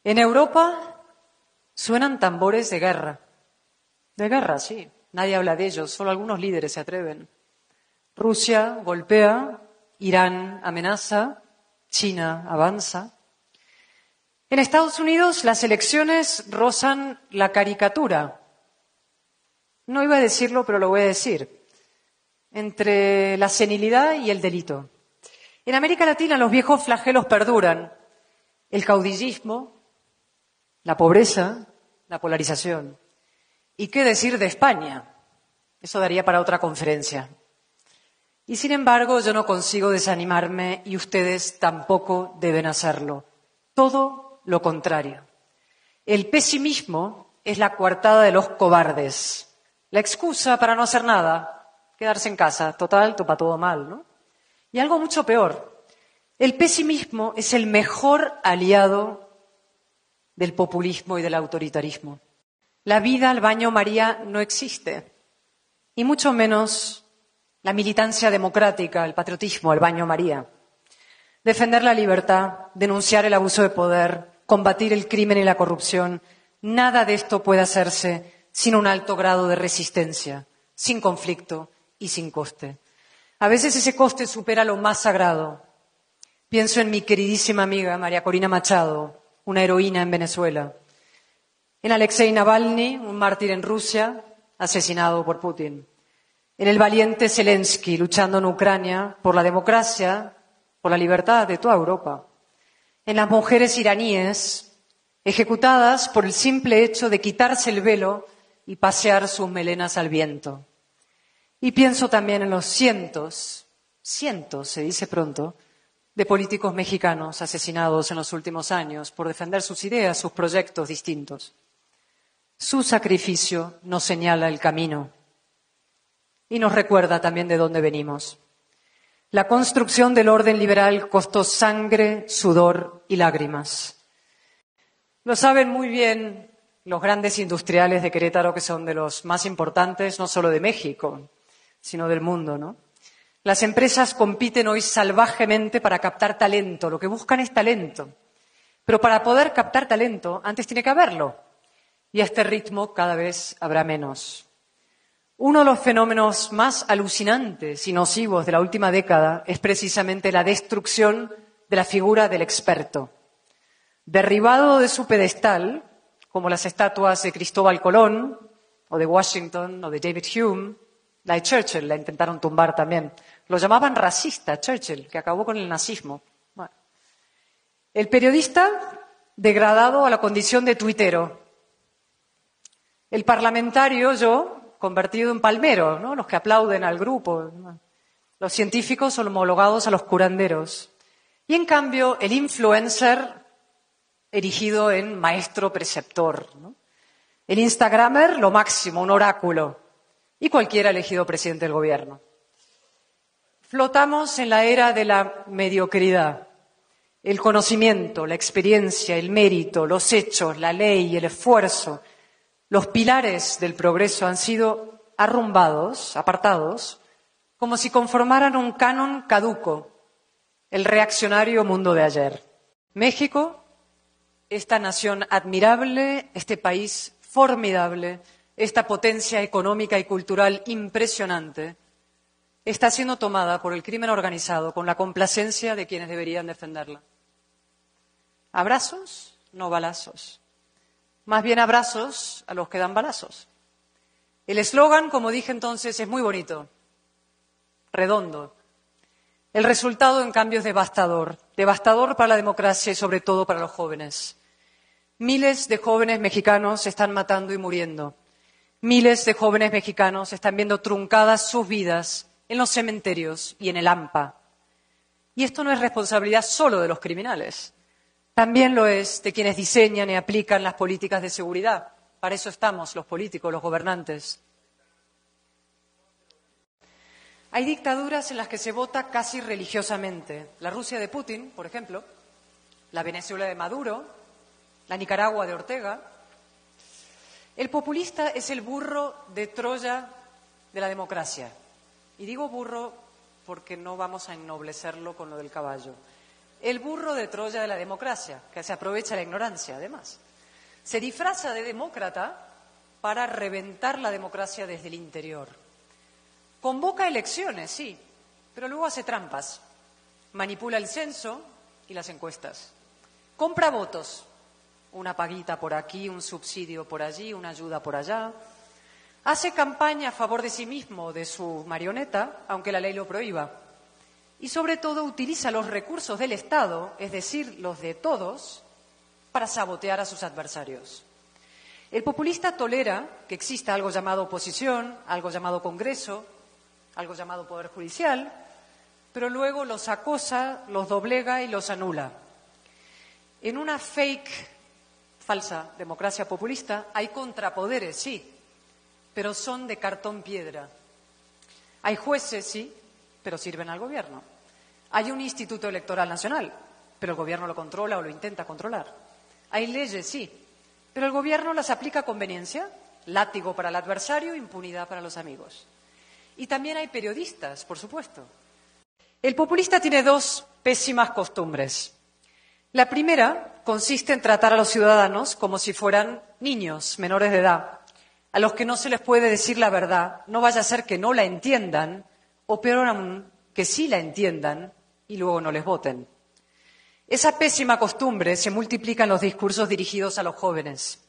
En Europa suenan tambores de guerra. De guerra, sí. Nadie habla de ellos, solo algunos líderes se atreven. Rusia golpea, Irán amenaza, China avanza. En Estados Unidos las elecciones rozan la caricatura. No iba a decirlo, pero lo voy a decir. Entre la senilidad y el delito. En América Latina los viejos flagelos perduran. El caudillismo, la pobreza, la polarización. ¿Y qué decir de España? Eso daría para otra conferencia. Y sin embargo, yo no consigo desanimarme y ustedes tampoco deben hacerlo. Todo lo contrario. El pesimismo es la coartada de los cobardes. La excusa para no hacer nada, quedarse en casa. Total, topa todo mal, ¿no? Y algo mucho peor. El pesimismo es el mejor aliado del populismo y del autoritarismo. La vida al baño María no existe, y mucho menos la militancia democrática, el patriotismo al baño María. Defender la libertad, denunciar el abuso de poder, combatir el crimen y la corrupción, nada de esto puede hacerse sin un alto grado de resistencia, sin conflicto y sin coste. A veces ese coste supera lo más sagrado. Pienso en mi queridísima amiga María Corina Machado, una heroína en Venezuela. En Alexei Navalny, un mártir en Rusia, asesinado por Putin. En el valiente Zelensky, luchando en Ucrania por la democracia, por la libertad de toda Europa. En las mujeres iraníes, ejecutadas por el simple hecho de quitarse el velo y pasear sus melenas al viento. Y pienso también en los cientos, se dice pronto, de políticos mexicanos asesinados en los últimos años por defender sus ideas, sus proyectos distintos. Su sacrificio nos señala el camino y nos recuerda también de dónde venimos. La construcción del orden liberal costó sangre, sudor y lágrimas. Lo saben muy bien los grandes industriales de Querétaro, que son de los más importantes, no solo de México, sino del mundo, ¿no? Las empresas compiten hoy salvajemente para captar talento. Lo que buscan es talento. Pero para poder captar talento, antes tiene que haberlo. Y a este ritmo cada vez habrá menos. Uno de los fenómenos más alucinantes y nocivos de la última década es precisamente la destrucción de la figura del experto. Derribado de su pedestal, como las estatuas de Cristóbal Colón, o de Washington, o de David Hume, la de Churchill la intentaron tumbar también. Lo llamaban racista, Churchill, que acabó con el nazismo. Bueno. El periodista degradado a la condición de tuitero. El parlamentario, yo, convertido en palmero, ¿no? Los que aplauden al grupo. Los científicos homologados a los curanderos. Y en cambio, el influencer erigido en maestro preceptor, ¿no? El instagramer, lo máximo, un oráculo. Y cualquiera elegido presidente del gobierno. Flotamos en la era de la mediocridad. El conocimiento, la experiencia, el mérito, los hechos, la ley, el esfuerzo, los pilares del progreso han sido arrumbados, apartados, como si conformaran un canon caduco, el reaccionario mundo de ayer. México, esta nación admirable, este país formidable, esta potencia económica y cultural impresionante, está siendo tomada por el crimen organizado con la complacencia de quienes deberían defenderla. Abrazos, no balazos. Más bien abrazos a los que dan balazos. El eslogan, como dije entonces, es muy bonito, redondo. El resultado, en cambio, es devastador. Devastador para la democracia y sobre todo para los jóvenes. Miles de jóvenes mexicanos se están matando y muriendo. Miles de jóvenes mexicanos están viendo truncadas sus vidas en los cementerios y en el AMPA. Y esto no es responsabilidad solo de los criminales. También lo es de quienes diseñan y aplican las políticas de seguridad. Para eso estamos los políticos, los gobernantes. Hay dictaduras en las que se vota casi religiosamente. La Rusia de Putin, por ejemplo, la Venezuela de Maduro, la Nicaragua de Ortega. El populista es el burro de Troya de la democracia. Y digo burro porque no vamos a ennoblecerlo con lo del caballo. el burro de Troya de la democracia, que se aprovecha la ignorancia, además. Se disfraza de demócrata para reventar la democracia desde el interior. Convoca elecciones, sí, pero luego hace trampas. Manipula el censo y las encuestas. Compra votos. Una paguita por aquí, un subsidio por allí, una ayuda por allá. Hace campaña a favor de sí mismo, de su marioneta, aunque la ley lo prohíba. Y sobre todo utiliza los recursos del Estado, es decir, los de todos, para sabotear a sus adversarios. El populista tolera que exista algo llamado oposición, algo llamado Congreso, algo llamado Poder Judicial, pero luego los acosa, los doblega y los anula. En una falsa democracia populista hay contrapoderes, sí, pero son de cartón piedra. Hay jueces, sí, pero sirven al gobierno. Hay un Instituto Electoral Nacional, pero el gobierno lo controla o lo intenta controlar. Hay leyes, sí, pero el gobierno las aplica a conveniencia, látigo para el adversario, impunidad para los amigos. Y también hay periodistas, por supuesto. El populista tiene dos pésimas costumbres. La primera consiste en tratar a los ciudadanos como si fueran niños menores de edad, a los que no se les puede decir la verdad, no vaya a ser que no la entiendan, o peor aún, que sí la entiendan y luego no les voten. Esa pésima costumbre se multiplica en los discursos dirigidos a los jóvenes.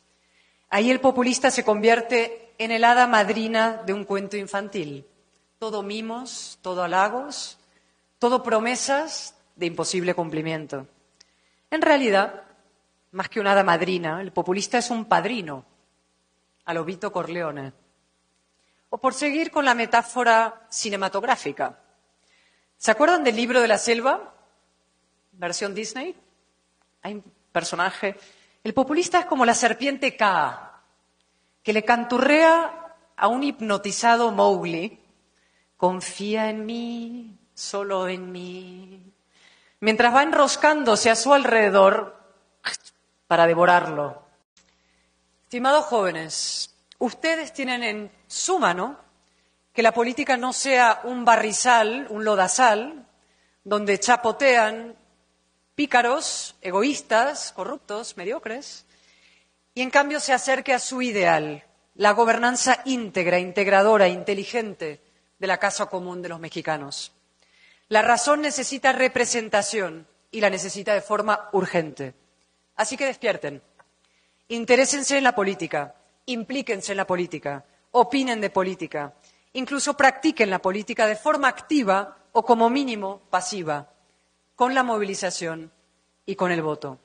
Ahí el populista se convierte en el hada madrina de un cuento infantil. Todo mimos, todo halagos, todo promesas de imposible cumplimiento. En realidad, más que una hada madrina, el populista es un padrino, a lo Vito Corleone. O por seguir con la metáfora cinematográfica. ¿Se acuerdan del Libro de la Selva? Versión Disney. Hay un personaje. El populista es como la serpiente Kaa, que le canturrea a un hipnotizado Mowgli. Confía en mí, solo en mí. Mientras va enroscándose a su alrededor para devorarlo. Estimados jóvenes, ustedes tienen en su mano que la política no sea un barrizal, un lodazal, donde chapotean pícaros, egoístas, corruptos, mediocres, y en cambio se acerque a su ideal, la gobernanza íntegra, integradora, inteligente de la casa común de los mexicanos. La razón necesita representación y la necesita de forma urgente. Así que despierten, interésense en la política, implíquense en la política, opinen de política, incluso practiquen la política de forma activa o como mínimo pasiva, con la movilización y con el voto.